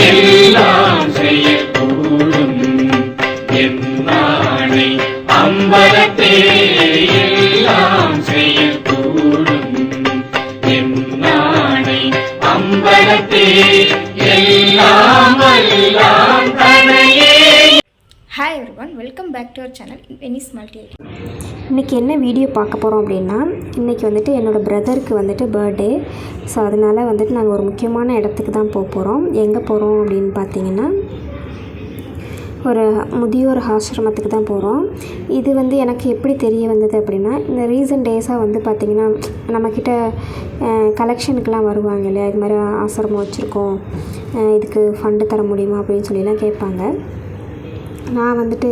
எல்லாம் செய்யக்கூடும் என்னானை அம்பலத்தே எல்லாம் செய்யக்கூடும் என்னானை அம்பலத்தே எல்லாம் எல்லாம் தனையே. Hi everyone, welcome back to our channel Venice multi ID. இன்றைக்கி என்ன வீடியோ பார்க்க போகிறோம் அப்படின்னா, இன்றைக்கி வந்துட்டு என்னோடய பிரதருக்கு வந்துட்டு பர்த்டே. ஸோ அதனால் வந்துட்டு நாங்கள் ஒரு முக்கியமான இடத்துக்கு தான் போக போகிறோம். எங்கே போகிறோம் அப்படின்னு பார்த்தீங்கன்னா, ஒரு முதியோர் ஆசிரமத்துக்கு தான் போகிறோம். இது வந்து எனக்கு எப்படி தெரிய வந்தது அப்படின்னா, இந்த ரீசன்ட் டேஸாக வந்து பார்த்திங்கன்னா நம்மக்கிட்ட கலெக்ஷனுக்கெலாம் வருவாங்க இல்லையா, இது மாதிரி ஆசிரமம் வச்சுருக்கோம், இதுக்கு ஃபண்டு தர முடியுமா அப்படின்னு சொல்லிலாம் கேட்பாங்க. நான் வந்துட்டு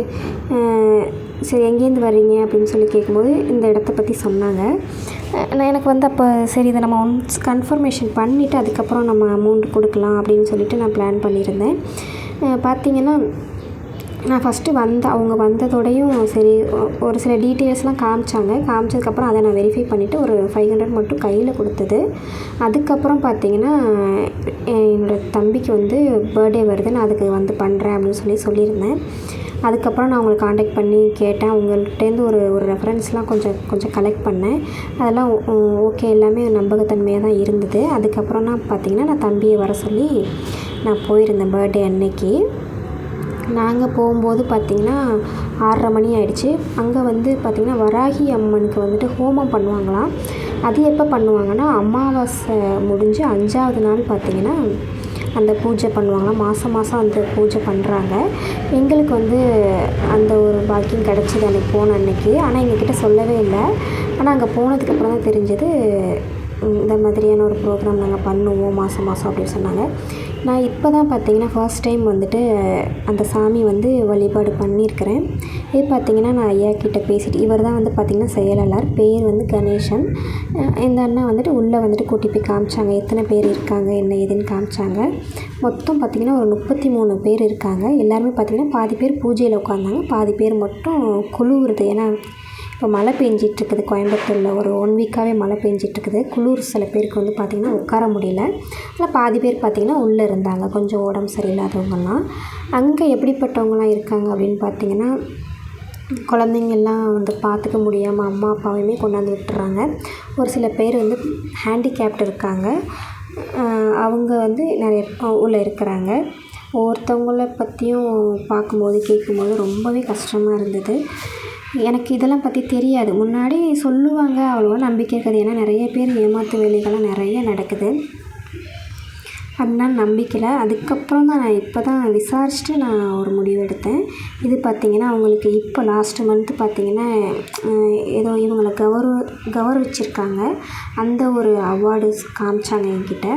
சரி எங்கேருந்து வர்றீங்க அப்படின்னு சொல்லி கேட்கும்போது இந்த இடத்த பற்றி சொன்னாங்க. நான் எனக்கு வந்து அப்போ சரி இதை நம்ம ஒன்ஸ் கன்ஃபர்மேஷன் பண்ணிவிட்டு அதுக்கப்புறம் நம்ம அமௌண்ட் கொடுக்கலாம் அப்படின்னு சொல்லிட்டு நான் பிளான் பண்ணியிருந்தேன். பார்த்திங்கன்னா நான் ஃபஸ்ட்டு அவங்க வந்ததோடையும் சரி ஒரு சில டீட்டெயில்ஸ்லாம் காமிச்சதுக்கப்புறம் அதை நான் வெரிஃபை பண்ணிவிட்டு ஒரு 500 மட்டும் கையில் கொடுத்தது. அதுக்கப்புறம் பார்த்திங்கன்னா என்னோடய தம்பிக்கு வந்து பர்த்டே வருது, நான் அதுக்கு வந்து பண்ணுறேன் அப்படின்னு சொல்லியிருந்தேன். அதுக்கப்புறம் நான் அவங்களை காண்டாக்ட் பண்ணி கேட்டேன். அவங்கள்ட்டேருந்து ஒரு ரெஃபரன்ஸ்லாம் கொஞ்சம் கலெக்ட் பண்ணேன். அதெல்லாம் ஓகே, எல்லாமே நம்பகத்தன்மையாக தான் இருந்தது. அதுக்கப்புறம் தான் பார்த்திங்கன்னா நான் தம்பியை வர சொல்லி நான் போயிருந்தேன் பர்த்டே அன்னைக்கு. நாங்கள் போகும்போது பார்த்திங்கன்னா 6:30 மணி ஆகிடுச்சு. அங்கே வந்து பார்த்திங்கன்னா வராகி அம்மனுக்கு வந்துட்டு ஹோமம் பண்ணுவாங்களாம். அது எப்போ பண்ணுவாங்கன்னா, அமாவாசை முடிஞ்சு 5ஆவது நாள் பார்த்திங்கன்னா அந்த பூஜை பண்ணுவாங்களாம். மாதம் அந்த பூஜை பண்ணுறாங்க. எங்களுக்கு வந்து அந்த ஒரு பாக்கியம் கிடச்சிது அன்றைக்கி போன அன்றைக்கி. ஆனால் எங்ககிட்ட சொல்லவே இல்லை. ஆனால் அங்கே போனதுக்கப்புறம் தான் தெரிஞ்சது இந்த மாதிரியான ஒரு ப்ரோக்ராம் நாங்கள் பண்ணுவோம் மாதம் அப்படின்னு சொன்னாங்க. நான் இப்போ தான் பார்த்திங்கன்னா ஃபர்ஸ்ட் டைம் வந்துட்டு அந்த சாமி வந்து வழிபாடு பண்ணியிருக்கிறேன். இது பார்த்திங்கன்னா நான் ஐயா கிட்டே பேசிட்டு, இவர் தான் வந்து பார்த்திங்கன்னா செயலாளர், பேர் வந்து கணேசன். இந்த அண்ணா வந்துட்டு உள்ளே வந்துட்டு கூட்டி போய் காமிச்சாங்க, எத்தனை பேர் இருக்காங்க என்ன ஏதுன்னு காமிச்சாங்க. மொத்தம் பார்த்திங்கன்னா ஒரு 33 பேர் இருக்காங்க. எல்லாருமே பார்த்திங்கன்னா பாதி பேர் பூஜையில் உட்காந்தாங்க, பாதி பேர் மட்டும் குளிருது. ஏன்னா இப்போ மழை பெஞ்சிட்ருக்குது கோயம்புத்தூரில், ஒரு 1 வீக்காகவே மழை பெஞ்சிட்ருக்குது. குளிர் சில பேருக்கு வந்து பார்த்திங்கன்னா உட்கார முடியல. ஆனால் பாதி பேர் பார்த்திங்கன்னா உள்ளே இருந்தாங்க, கொஞ்சம் உடம்பு சரியில்லாதவங்கலாம். அங்கே எப்படிப்பட்டவங்களாம் இருக்காங்க அப்படின்னு பார்த்திங்கன்னா, குழந்தைங்கள்லாம் வந்து பார்த்துக்க முடியாமல் அம்மா அப்பாவையுமே கொண்டாந்து விட்டுறாங்க. ஒரு சில பேர் வந்து ஹேண்டிகேப்ட் இருக்காங்க, அவங்க வந்து நிறைய உள்ளே இருக்கிறாங்க. ஒவ்வொருத்தவங்கள பற்றியும் பார்க்கும்போது கேட்கும்போது ரொம்பவே கஷ்டமாக இருந்தது. எனக்கு இதெல்லாம் பற்றி தெரியாது. முன்னாடி சொல்லுவாங்க, அவ்வளோவா நம்பிக்கை இருக்காது. ஏன்னா நிறைய பேர் ஏமாற்று வேலைகள்லாம் நிறைய நடக்குது. அதனால நம்பிக்கையில் அதுக்கப்புறம் தான் நான் இப்போ தான் விசாரிச்சுட்டு நான் ஒரு முடிவு எடுத்தேன். இது பார்த்திங்கன்னா அவங்களுக்கு இப்போ லாஸ்ட் மந்த்து பார்த்திங்கன்னா ஏதோ இவங்களை கௌரவிச்சிருக்காங்க. அந்த ஒரு அவார்டு காமிச்சாங்க என்கிட்ட.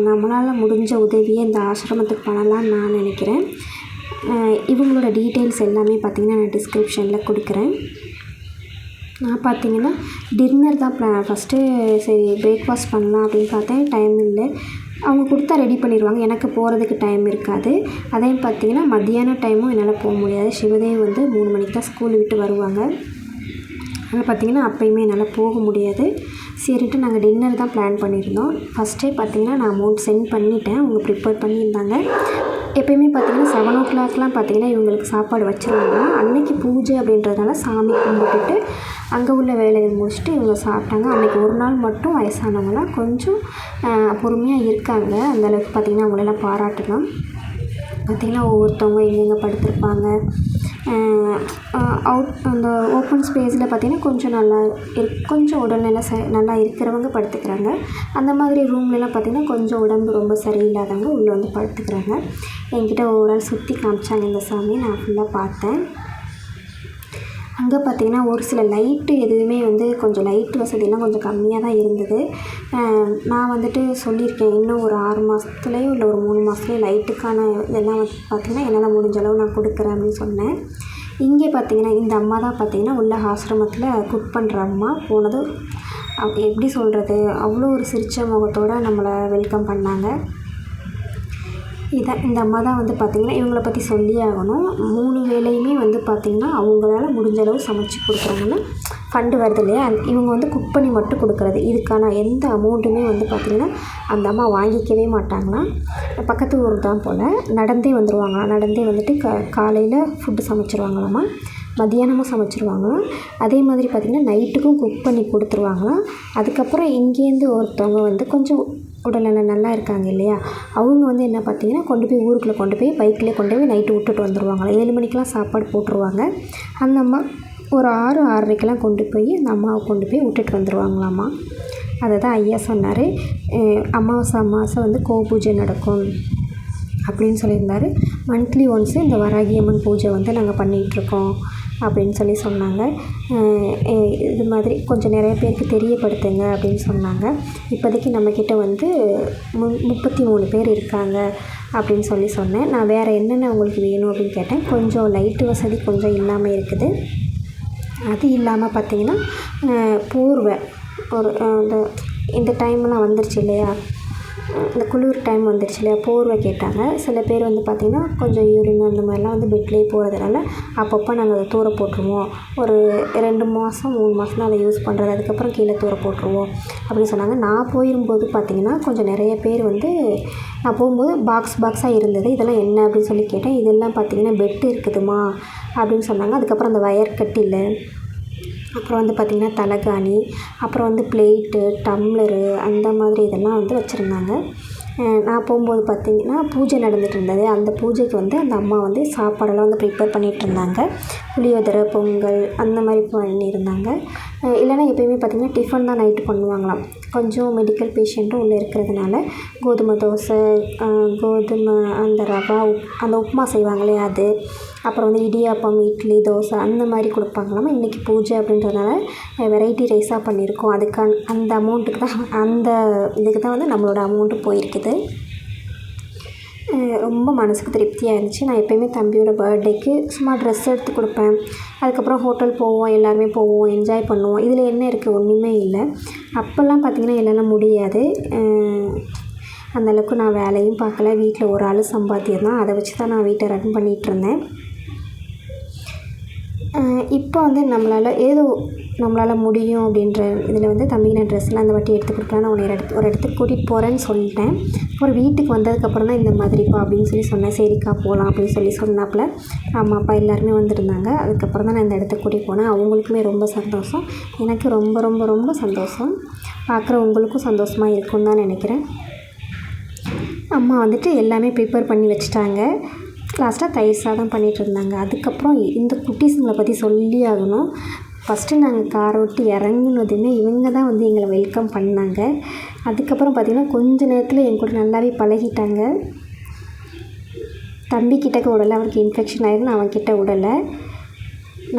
நம்மளால் முடிஞ்ச உதவியை இந்த ஆசிரமத்துக்கு பண்ணலான்னு நான் நினைக்கிறேன். இவங்களோட டீட்டெயில்ஸ் எல்லாமே பார்த்திங்கன்னா நான் டிஸ்கிரிப்ஷனில் கொடுக்குறேன். நான் பார்த்திங்கன்னா டின்னர் தான் ஃபஸ்ட்டு சரி பிரேக்ஃபாஸ்ட் பண்ணலாம் அப்படின்னு பார்த்தேன். டைம் இல்லை, அவங்க கொடுத்தா ரெடி பண்ணிடுவாங்க, எனக்கு போகிறதுக்கு டைம் இருக்காது. அதே பார்த்திங்கன்னா மத்தியான டைமும் என்னால் போக முடியாது. சிவதேவ் வந்து 3 மணிக்கு தான் ஸ்கூல் விட்டு வருவாங்க. அதனால் பார்த்திங்கன்னா அப்போயுமே என்னால் போக முடியாது. சரின்ட்டு நாங்கள் டின்னர் தான் பிளான் பண்ணியிருந்தோம். ஃபஸ்ட்டே பார்த்திங்கன்னா நான் அமௌண்ட் சென்ட் பண்ணிவிட்டேன், அவங்க ப்ரிப்பேர் பண்ணியிருந்தாங்க. எப்போயுமே பார்த்திங்கன்னா 7 o'clockலாம் பார்த்திங்கன்னா இவங்களுக்கு சாப்பாடு வச்சுருவாங்க. அன்றைக்கி பூஜை அப்படின்றதுனால சாமி கும்பிட்டுட்டு அங்கே உள்ள வேலைகள் முடிச்சுட்டு இவங்க சாப்பிட்டாங்க. அன்றைக்கி ஒரு நாள் மட்டும் வயசானவங்களாம் கொஞ்சம் பொறுமையாக இருக்காங்க. அந்தளவுக்கு பார்த்திங்கன்னா அவங்களெல்லாம் பாராட்டலாம். பார்த்திங்கன்னா ஒவ்வொருத்தவங்க எங்கெங்கே படுத்திருப்பாங்க, அந்த ஓப்பன் ஸ்பேஸில் பார்த்திங்கன்னா கொஞ்சம் கொஞ்சம் உடல்நிலை நல்லா இருக்கிறவங்க படுத்துக்கிறாங்க. அந்த மாதிரி ரூம்லலாம் பார்த்திங்கன்னா கொஞ்சம் உடம்பு ரொம்ப சரியில்லாதவங்க உள்ளே வந்து படுத்துக்கிறாங்க. என்கிட்ட ஓவரால் சுற்றி காமிச்சாங்க இந்த சாமி, நான் ஃபுல்லாக பார்த்தேன். அங்கே பார்த்திங்கன்னா ஒரு சில லைட்டு எதுவுமே வந்து கொஞ்சம் லைட் வசதியெல்லாம் கொஞ்சம் கம்மியாக தான் இருந்தது. நான் வந்துட்டு சொல்லியிருக்கேன், இன்னும் ஒரு 6 மாதத்துலேயோ இல்லை ஒரு 3 மாதத்துலேயோ லைட்டுக்கான இதெல்லாம் வந்து பார்த்திங்கன்னா என்னால் முடிஞ்ச அளவு நான் கொடுக்குறேன் அப்படின்னு சொன்னேன். இங்கே பார்த்திங்கன்னா இந்த அம்மா தான் பார்த்திங்கன்னா உள்ள ஆசிரமத்தில் குக் பண்ணுற அம்மா. போனது எப்படி சொல்கிறது, அவ்வளோ ஒரு சிரித்த முகத்தோடு நம்மளை வெல்கம் பண்ணாங்க. இந்த அம்மா தான் வந்து பார்த்திங்கன்னா இவங்கள பற்றி சொல்லியே ஆகணும். 3 வேளையுமே வந்து பார்த்திங்கன்னா அவங்களால முடிஞ்ச அளவு சமைச்சு கொடுக்குறாங்கன்னு ஃபண்டு வருது இல்லையா, இவங்க வந்து குக் பண்ணி மட்டும் கொடுக்குறது. இதுக்கான எந்த அமௌண்ட்டுமே வந்து பார்த்திங்கன்னா அந்த அம்மா வாங்கிக்கவே மாட்டாங்களாம். பக்கத்து ஊர் தான் போல், நடந்தே வந்துடுவாங்களாம். நடந்தே வந்துட்டு காலையில் ஃபுட்டு சமைச்சிருவாங்களாம்மா, மத்தியானமும் சமைச்சிருவாங்களாம். அதே மாதிரி பார்த்திங்கன்னா நைட்டுக்கும் குக் பண்ணி கொடுத்துருவாங்களாம். அதுக்கப்புறம் இங்கேருந்து ஒருத்தவங்க வந்து கொஞ்சம் உடல்நல நல்லா இருக்காங்க இல்லையா, அவங்க வந்து என்ன பார்த்திங்கன்னா கொண்டு போய் ஊருக்குள்ளே கொண்டு போய் பைக்லேயே கொண்டு போய் நைட்டு விட்டுட்டு வந்துடுவாங்களாம். 7 மணிக்கெலாம் சாப்பாடு போட்டுருவாங்க. அந்த அம்மா ஒரு 6, 6:30க்கெலாம் கொண்டு போய் அந்த அம்மாவை கொண்டு போய் விட்டுட்டு வந்துடுவாங்களாம்மா. அதை தான் ஐயா சொன்னார். அமாவாசை வந்து பூஜை நடக்கும் அப்படின்னு சொல்லியிருந்தார். மந்த்லி ஒன்ஸு இந்த வராகி அம்மன் பூஜை வந்து நாங்கள் பண்ணிகிட்ருக்கோம் அப்படின்னு சொன்னாங்க. இது மாதிரி கொஞ்சம் நிறைய பேருக்கு தெரியப்படுத்துங்க அப்படின்னு சொன்னாங்க. இப்போதைக்கு நம்மக்கிட்ட வந்து 33 பேர் இருக்காங்க அப்படின்னு சொன்னேன். நான் வேறு என்னென்ன உங்களுக்கு வேணும் அப்படின்னு கேட்டேன். கொஞ்சம் லைட்டு வசதி கொஞ்சம் இல்லாமல் இருக்குது. அது இல்லாமல் பார்த்திங்கன்னா போர்வை ஒரு இந்த டைம்லாம் வந்துருச்சு இல்லையா, இந்த குளிர் டைம் வந்துருச்சு இல்லையா, போர்வை கேட்டாங்க. சில பேர் வந்து பார்த்திங்கன்னா கொஞ்சம் யூரின் அந்த மாதிரிலாம் வந்து பெட்லேயே போகிறதுனால அப்பப்போ நாங்கள் அதை தூர போட்டுருவோம். ஒரு 2 மாதம் 3 மாதம் தான் அதை யூஸ் பண்ணுறது, அதுக்கப்புறம் கீழே தூர போட்டுருவோம் அப்படின்னு சொன்னாங்க. நான் போயிரும்போது பார்த்திங்கன்னா கொஞ்சம் நிறைய பேர் வந்து, நான் போகும்போது பாக்ஸாக இருந்தது. இதெல்லாம் என்ன அப்படின்னு கேட்டேன். இதெல்லாம் பார்த்திங்கன்னா பெட்டு இருக்குதுமா அப்படின்னு சொன்னாங்க. அதுக்கப்புறம் அந்த வயர் கட்டில், அப்புறம் வந்து பார்த்திங்கன்னா தலகாணி, அப்புறம் வந்து பிளேட்டு, டம்ளரு அந்த மாதிரி இதெல்லாம் வந்து வச்சுருந்தாங்க. நான் போகும்போது பார்த்திங்கன்னா பூஜை நடந்துகிட்டு இருந்தது. அந்த பூஜைக்கு வந்து அந்த அம்மா வந்து சாப்பாடெல்லாம் வந்து ப்ரிப்பேர் பண்ணிகிட்ருந்தாங்க. புளியோதரை, பொங்கல் அந்த மாதிரி பண்ணியிருந்தாங்க. இல்லைனா எப்போயுமே பார்த்திங்கன்னா டிஃபன் தான் நைட்டு பண்ணுவாங்களாம். கொஞ்சம் மெடிக்கல் பேஷண்ட்டும் உள்ளே இருக்கிறதுனால கோதுமை தோசை, கோதுமை அந்த ரவா அந்த உப்புமா செய்வாங்களே அது, அப்புறம் வந்து இடியாப்பம், இட்லி, தோசை அந்த மாதிரி கொடுப்பாங்களாமா. இன்றைக்கி பூஜை அப்படின்றதுனால வெரைட்டி ரைஸாக பண்ணியிருக்கோம். அந்த அமௌண்ட்டுக்கு தான், அந்த இதுக்கு தான் வந்து நம்மளோட அமௌண்ட்டு போயிருக்குது. ரொம்ப மனதுக்கு திருப்தியாக இருந்துச்சு. நான் எப்போயுமே தம்பியோட பர்த்டேக்கு சும்மா ட்ரெஸ் எடுத்து கொடுப்பேன். அதுக்கப்புறம் ஹோட்டல் போவோம், எல்லாருமே போவோம், என்ஜாய் பண்ணுவோம். இதில் என்ன இருக்குது, ஒன்றுமே இல்லை. அப்போல்லாம் பார்த்திங்கன்னா என்னால் முடியாது. அந்தளவுக்கு நான் வேலையும் பார்க்கல. வீட்டில் ஒரு ஆள் சம்பாத்தியம் தான், அதை வச்சு தான் நான் வீட்டை ரன் பண்ணிகிட்ருந்தேன். இப்போ வந்து நம்மளால் முடியும் அப்படின்ற இதில் வந்து தம்பிக்கு நான் ட்ரெஸ்லாம் அந்த வாட்டி எடுத்து கொடுக்கலான்னு ஒரு இடத்துக்கு கூட்டிகிட்டு போகிறேன்னு சொல்லிட்டேன். ஒரு வீட்டுக்கு வந்ததுக்கப்புறம் தான் இந்த மாதிரிப்பா அப்படின்னு சொன்னேன். சரிக்கா போகலாம் அப்படின்னு சொன்னாப்புல. அம்மா அப்பா எல்லாருமே வந்துருந்தாங்க. அதுக்கப்புறம் தான் நான் இந்த இடத்துக்கு கூட்டிகிட்டு போனேன். அவங்களுக்குமே ரொம்ப சந்தோஷம், எனக்கு ரொம்ப ரொம்ப ரொம்ப சந்தோஷம். பார்க்குற உங்களுக்கும் சந்தோஷமாக இருக்கும்னு தான் நினைக்கிறேன். அம்மா வந்துட்டு எல்லாமே ப்ரிப்பேர் பண்ணி வச்சுட்டாங்க. லாஸ்ட்டாக தயிர் சாதம் பண்ணிகிட்ருந்தாங்க. அதுக்கப்புறம் இந்த குட்டீஸுங்களை பற்றி சொல்லி ஆகணும். ஃபஸ்ட்டு நாங்கள் காரை விட்டு இறங்குனதுமே இவங்க தான் வந்து எங்களை வெல்கம் பண்ணாங்க. அதுக்கப்புறம் பார்த்திங்கன்னா கொஞ்ச நேரத்தில் என் கூட நல்லாவே பழகிட்டாங்க. தம்பிக்கிட்டக்க விடலை, அவனுக்கு இன்ஃபெக்ஷன் ஆகிருன்னு அவன்கிட்ட விடலை.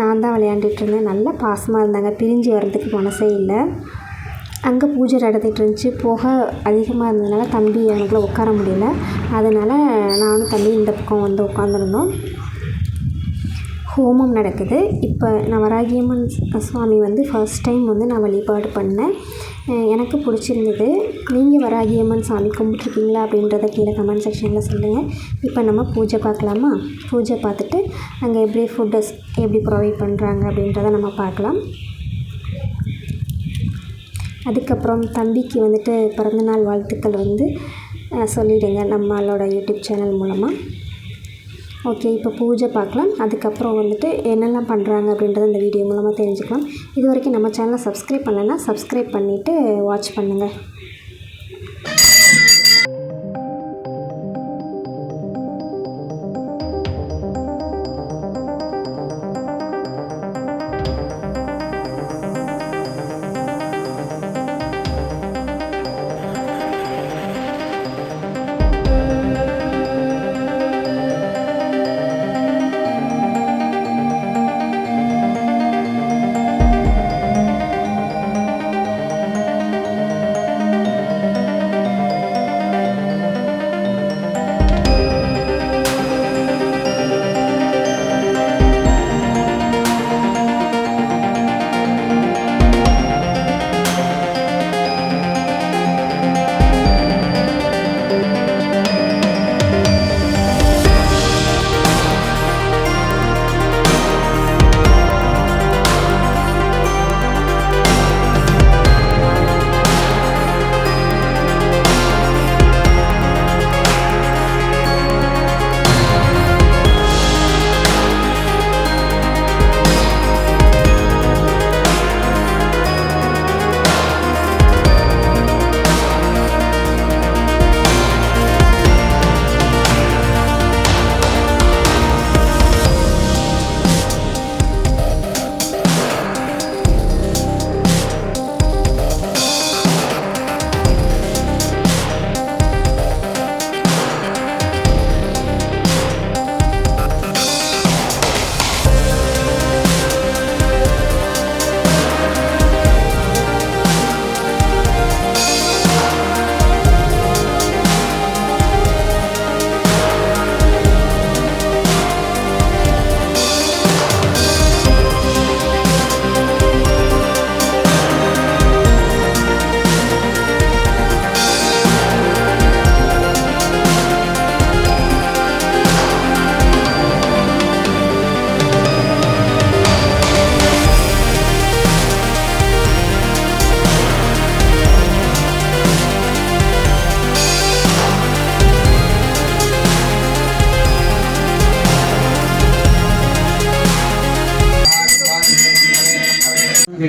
நான் தான் விளையாண்டுட்டு இருந்தேன். நல்லா பாசமாக இருந்தாங்க. பிரிஞ்சு வர்றதுக்கு மனசே இல்லை. அங்கே பூஜை நடந்துகிட்டு இருந்துச்சு. புகை அதிகமாக இருந்ததுனால தம்பி எனக்குள்ளே உட்கார முடியல. அதனால் நானும் தம்பி இந்த பக்கம் வந்து உட்காந்துருந்தோம். ஹோமம் நடக்குது. இப்போ நான் வராகியம்மன் சுவாமி வந்து ஃபர்ஸ்ட் டைம் வந்து நான் வழிபாடு பண்ணேன். எனக்கு பிடிச்சிருந்தது. நீங்கள் வராகியம்மன் சாமி கும்பிட்ருக்கீங்களா அப்படின்றத கீழே கமெண்ட் செக்ஷனில் சொல்லுங்கள். இப்போ நம்ம பூஜை பார்க்கலாமா? பூஜை பார்த்துட்டு அங்கே எப்படி ஃபுட்டஸ் எப்படி ப்ரொவைட் பண்ணுறாங்க அப்படின்றத நம்ம பார்க்கலாம். அதுக்கப்புறம் தம்பிக்கு வந்துட்டு பிறந்தநாள் வாழ்த்துக்கள் வந்து சொல்லிவிடுங்க நம்மளோட யூடியூப் சேனல் மூலமாக. ஓகே, இப்போ பூஜை பார்க்கலாம். அதுக்கப்புறம் வந்துட்டு என்னெல்லாம் பண்ணுறாங்க அப்படின்றத இந்த வீடியோ மூலமாக தெரிஞ்சுக்கலாம். இது வரைக்கும் நம்ம சேனலை சப்ஸ்கிரைப் பண்ணலைன்னா சப்ஸ்கிரைப் பண்ணிவிட்டு வாட்ச் பண்ணுங்கள்.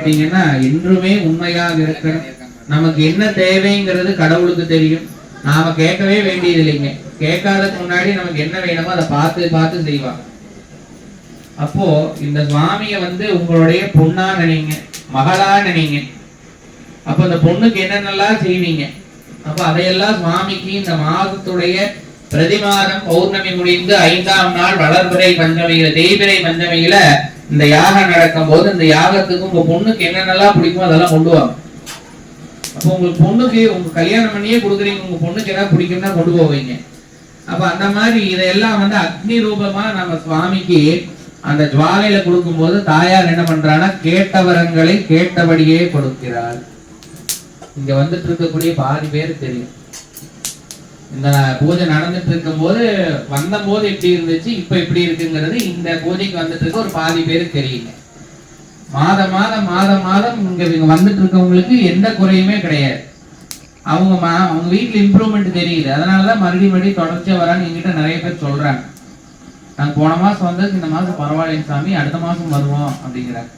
கேட்டீங்கன்னா என்றுமே உண்மையாக இருக்கணும். நமக்கு என்ன தேவைங்கிறது கடவுளுக்கு தெரியும். நாம கேட்கவே வேண்டியது இல்லைங்க. கேட்காததுக்கு முன்னாடி நமக்கு என்ன வேணுமோ அதை பார்த்து பார்த்து செய்வாங்க. அப்போ இந்த சுவாமிய உங்களுடைய பொண்ணா நினைங்க, மகளா நினைங்க. அப்ப அந்த பொண்ணுக்கு என்னென்னலாம் செய்வீங்க, அப்ப அதையெல்லாம் சுவாமிக்கு இந்த மாதத்துடைய பிரதி மாதம் பௌர்ணமி முடிந்து 5ஆம் நாள் வளர்பிறை பஞ்சமியில தேய்பிறை பஞ்சமியில இந்த யாகம் நடக்கும் போது இந்த யாகத்துக்கு உங்க பொண்ணுக்கு என்னென்னலாம் பிடிக்குமோ அதெல்லாம் கொண்டு வாங்க. அப்போ உங்களுக்கு பொண்ணுக்கு உங்க கல்யாணம் பண்ணியே கொடுக்குறீங்க, உங்க பொண்ணுக்கு ஏதாவது பிடிக்கும்னா கொண்டு போவீங்க. அப்ப அந்த மாதிரி இதையெல்லாம் அக்னி ரூபமா நம்ம சுவாமிக்கு அந்த ஜுவாலையில கொடுக்கும் போது தாயார் என்ன பண்றான்னா கேட்ட வரங்களை கேட்டபடியே கொடுக்கிறாள். இங்க இருக்கக்கூடிய பாதி பேர் தெரியும். இந்த பூஜை நடந்துட்டு இருக்கும் போது வந்த போது எப்படி இருந்துச்சு, இப்ப எப்படி இருக்குங்கிறது இந்த பூஜைக்கு வந்துட்டு இருக்க ஒரு பாதி பேருக்கு தெரியுங்க. மாதம் மாதம் மாதம் மாதம் இங்க வந்துட்டு இருக்கவங்களுக்கு எந்த குறையுமே கிடையாது. அவங்க வீட்டுல இம்ப்ரூவ்மெண்ட் தெரியுது. அதனாலதான் மறுபடியும் தொடர்ச்சியா வரான்னு என்கிட்ட நிறைய பேர் சொல்றாங்க. நாங்க போன மாசம் இந்த மாசம் பரவாயில்லை சாமி, அடுத்த மாசம் வருவோம் அப்படிங்கிறாங்க.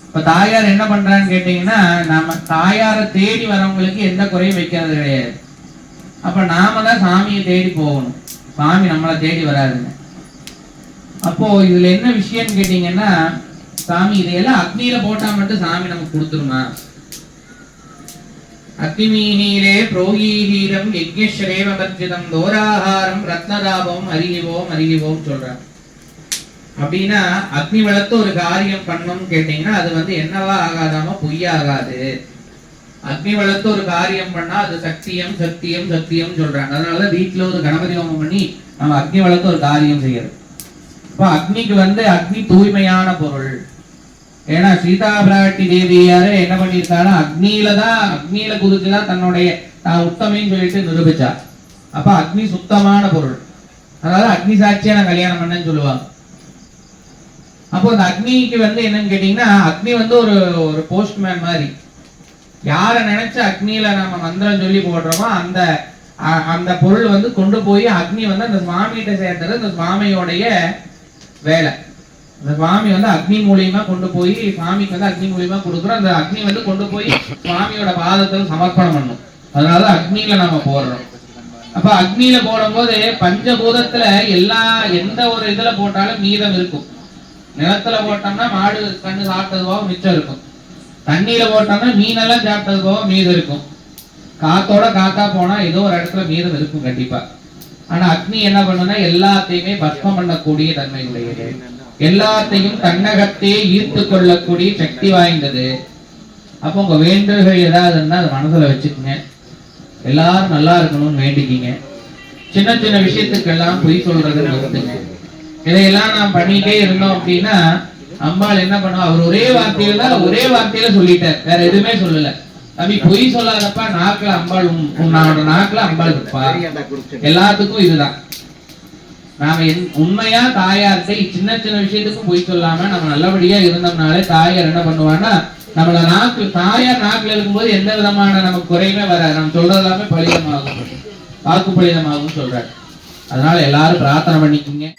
இப்ப தாயார் என்ன பண்றான்னு கேட்டீங்கன்னா, நம்ம தாயாரை தேடி வரவங்களுக்கு எந்த குறையும் வைக்கிறது கிடையாது. அப்ப நாம தான் சாமியை தேடி போகணும், சாமி நம்மளை தேடி வராதுங்க. அப்போ இதுல என்ன விஷயம்னு கேட்டீங்கன்னா, சாமி இதையெல்லாம் அக்னியில போட்டா மட்டும் சாமி நமக்கு கொடுத்துருமா? அக்னிமீனீரே புரோகீஹீரம் யஜ்ஞஸ்ரேவபர்ஜிதம் தோராஹாரம் ரத்னதாபம் அறிகிவோம் சொல்றாங்க. அப்படின்னா அக்னி வளர்த்து ஒரு காரியம் பண்ணணும்னு கேட்டீங்கன்னா அது என்னவா ஆகாதாம பொய்யா ஆகாது. அக்னி வளர்த்து ஒரு காரியம் பண்ணா அது சத்தியம் சத்தியம் சத்தியம் சொல்றாங்க. அதனால வீட்டுல ஒரு கணபதி ஹோமம் பண்ணி நம்ம அக்னி வளர்த்து ஒரு காரியம் செய்யறது. இப்போ அக்னிக்கு அக்னி தூய்மையான பொருள். ஏன்னா சீதா பிராட்டி தேவியாரு என்ன பண்ணிருக்காரு, அக்னியில குதிச்சுதான் தன்னுடைய உத்தமைன்னு சொல்லிட்டு நிரூபிச்சா. அப்ப அக்னி சுத்தமான பொருள். அதாவது அக்னி சாட்சியா நான் கல்யாணம் பண்ணேன்னு சொல்லுவாங்க. அப்போ அந்த அக்னிக்கு என்னன்னு கேட்டீங்கன்னா, அக்னி ஒரு போஸ்ட்மேன் மாதிரி. யார நினைச்சு அக்னியில நம்ம மந்திரம் சொல்லி போடுறோமோ அந்த அந்த பொருள் கொண்டு போய் அக்னி அந்த சுவாமிகிட்ட சேர்த்துறது அந்த சுவாமியோடைய வேலை. அந்த சுவாமி அக்னி மூலியமா கொண்டு போய் சுவாமிக்கு அக்னி மூலியமா கொடுக்குறோம். அந்த அக்னி கொண்டு போய் சுவாமியோட பாதத்தில் சமர்ப்பணம் பண்ணும். அதனால அக்னியில நம்ம போடுறோம். அப்ப அக்னியில போடும் போது பஞ்சபூதத்துல எந்த ஒரு இதுல போட்டாலும் மீதம் இருக்கும். நிலத்துல போட்டோம்னா மாடு கண்ணு சாப்பிட்டது போக மிச்சம் இருக்கும். தண்ணியில போட்டோம்னா மீனெல்லாம் சாப்பிட்டது போக மீதம் இருக்கும். காத்தோட காத்தா போனா ஏதோ ஒரு இடத்துல மீதம் இருக்கும் கண்டிப்பா. ஆனா அக்னி என்ன பண்ணுன்னா எல்லாத்தையுமே பஸ்மம் பண்ணக்கூடிய தன்மை உடையது. எல்லாத்தையும் தன்னகத்தே ஈர்த்து கொள்ளக்கூடிய சக்தி வாய்ந்தது. அப்போ உங்க வேண்டுகள் ஏதாவது இருந்தா அதை மனசுல வச்சுக்கோங்க. எல்லாரும் நல்லா இருக்கணும்னு வேண்டிக்கிங்க. சின்ன சின்ன விஷயத்துக்கெல்லாம் பொய் சொல்றது நிறுத்துங்க. இதையெல்லாம் நாம் பண்ணிட்டே இருந்தோம் அப்படின்னா அம்பாள் என்ன பண்ணுவா, அவர் ஒரே வார்த்தையில சொல்லிட்டார், வேற எதுவுமே சொல்லல. தம்பி பொய் சொல்லாதப்பா, நாக்குல அம்பாள் உன்னோட நாக்குல அம்பாள் இருப்பா. எல்லாத்துக்கும் இதுதான். நாம உண்மையா தாயார்கிட்ட சின்ன சின்ன விஷயத்துக்கும் பொய் சொல்லாம நம்ம நல்லபடியா இருந்தோம்னாலே தாயார் என்ன பண்ணுவான்னா, நம்மள தாயார் நாக்குல இருக்கும்போது எந்த விதமான நமக்கு குறையுமே வராது. நம்ம சொல்றது எல்லாமே பலிதமாகும், வாக்கு பலிதமாகும் சொல்றாரு. அதனால எல்லாரும் பிரார்த்தனை பண்ணிக்கோங்க.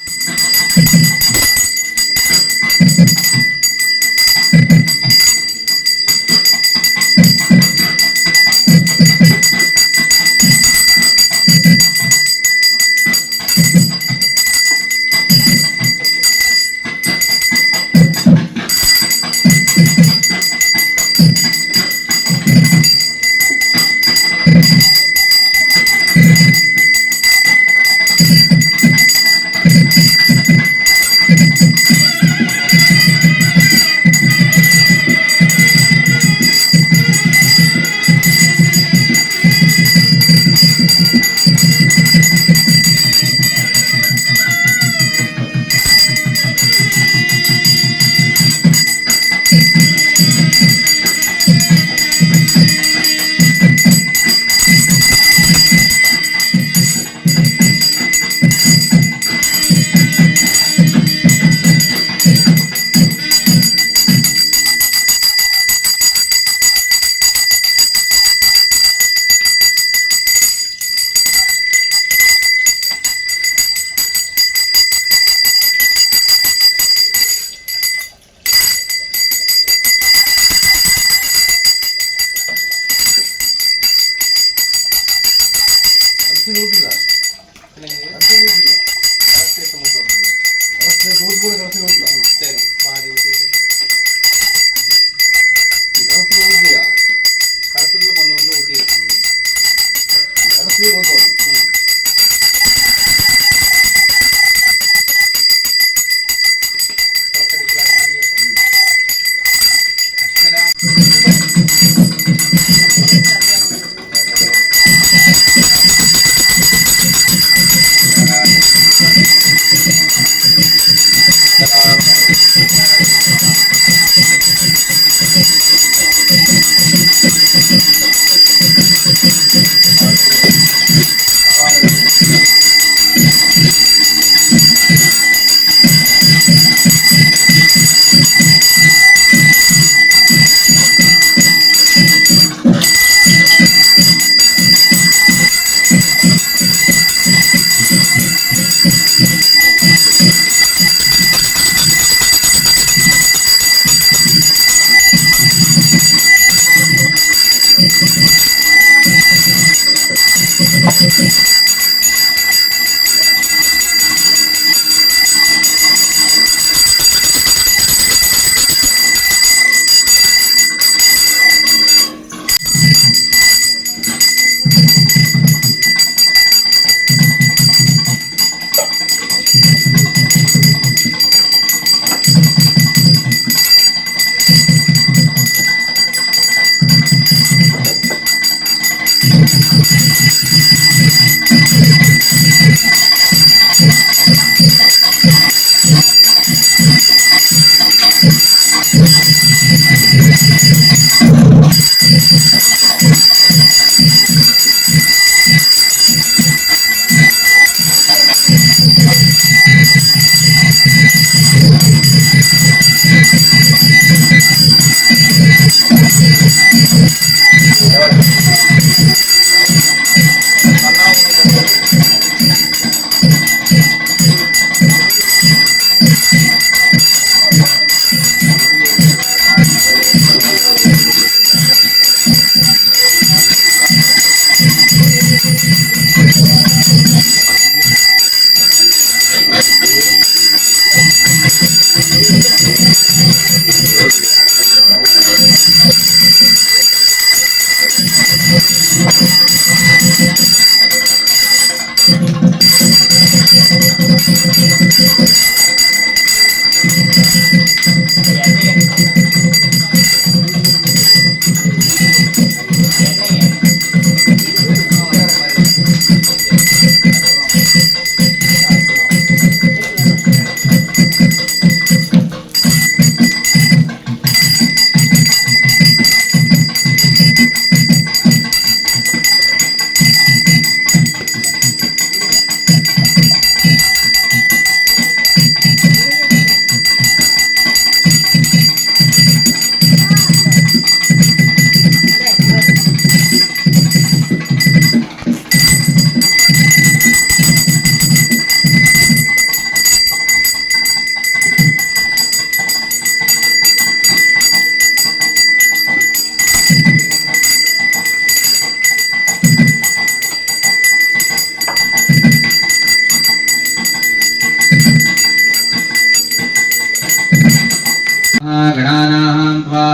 गणानां त्वा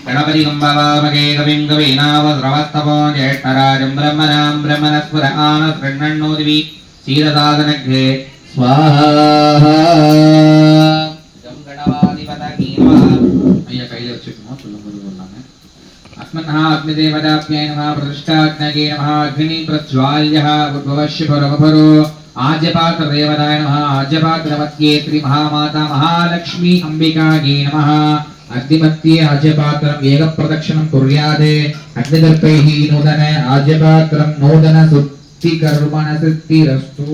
गणपतिं भवामहे कविं कवीनावस्रवस्तवो ज्येष्ठराजं ब्रह्मणां ब्रह्मणस्पद आनशृण्वन्नोदिवि क्षीरसाधनघ्ने स्वाहा जं गणवादिपतये नमः ஐயா கையில வச்சுக்கணும் சொல்லும்போது சொல்லாங்க अस्मन्नः अग्निदेवताभ्यै नमः प्रतिष्ठाग्नये नमः अग्नि प्रज्वाल्यः उद्भवश्यपरमपरो आज्यपात्र देवताय नमः आज्यपात्रवत्ये श्री महामाता महालक्ष्मी अंबिकायै नमः अग्निमत्ये आज्यपात्रं एकप्रदक्षिणं कुर्यात् अग्निदर्पैः नूतन आज्यपात्रं नूतन शुद्धिकर्मण सिद्धिरस्तु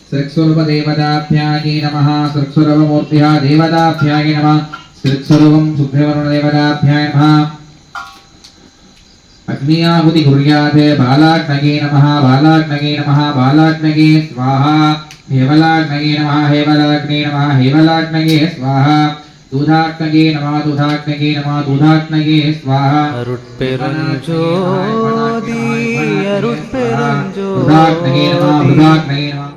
श्रीस्वरूपदेवताभ्यायै नमः श्रीस्वरूपमूर्त्याः देवताभ्यायै नमः श्रीस्वरूपं शुद्धवरुणदेवताभ्याय नमः अग्नियाहुति कुर्यात् बालाग्नगे नमः बालाग्नगे नमः बालाग्नगे स्वाहा हेवलाग्नगे नमः हेवलाग्ने नमः हेवलाग्नगे स्वाहा दूधाग्नगे नमः दूधाग्नगे नमः दूधाग्नगे स्वाहा अरुट्पेरुंजोति अरुट्पेरुंजोति दूधाग्नगे नमः दूधाग्नगे नमः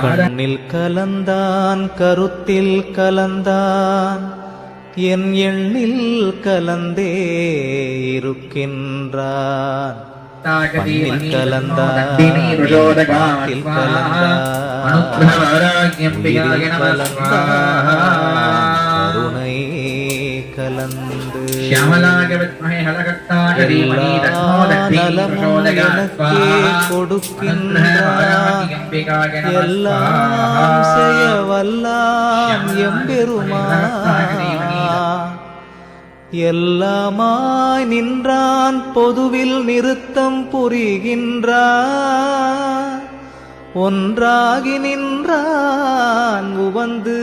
கண்ணில் கலந்தான் கருத்தில் கலந்தான் என் எண்ணில் கலந்தே இருக்கின்றான் மண்ணில் கலந்தான் காற்றில் கலந்தான் உயிரில் கலந்தான் கருணை கலந்து கொடுக்கின்றான் எல்லாம் செய்ய வல்லாம் எம்பெருமான் எல்லாமாய் நின்றான் பொதுவில் நிறுத்தம் புரிகின்றான் ஒன்றாகி நின்றான் உவந்து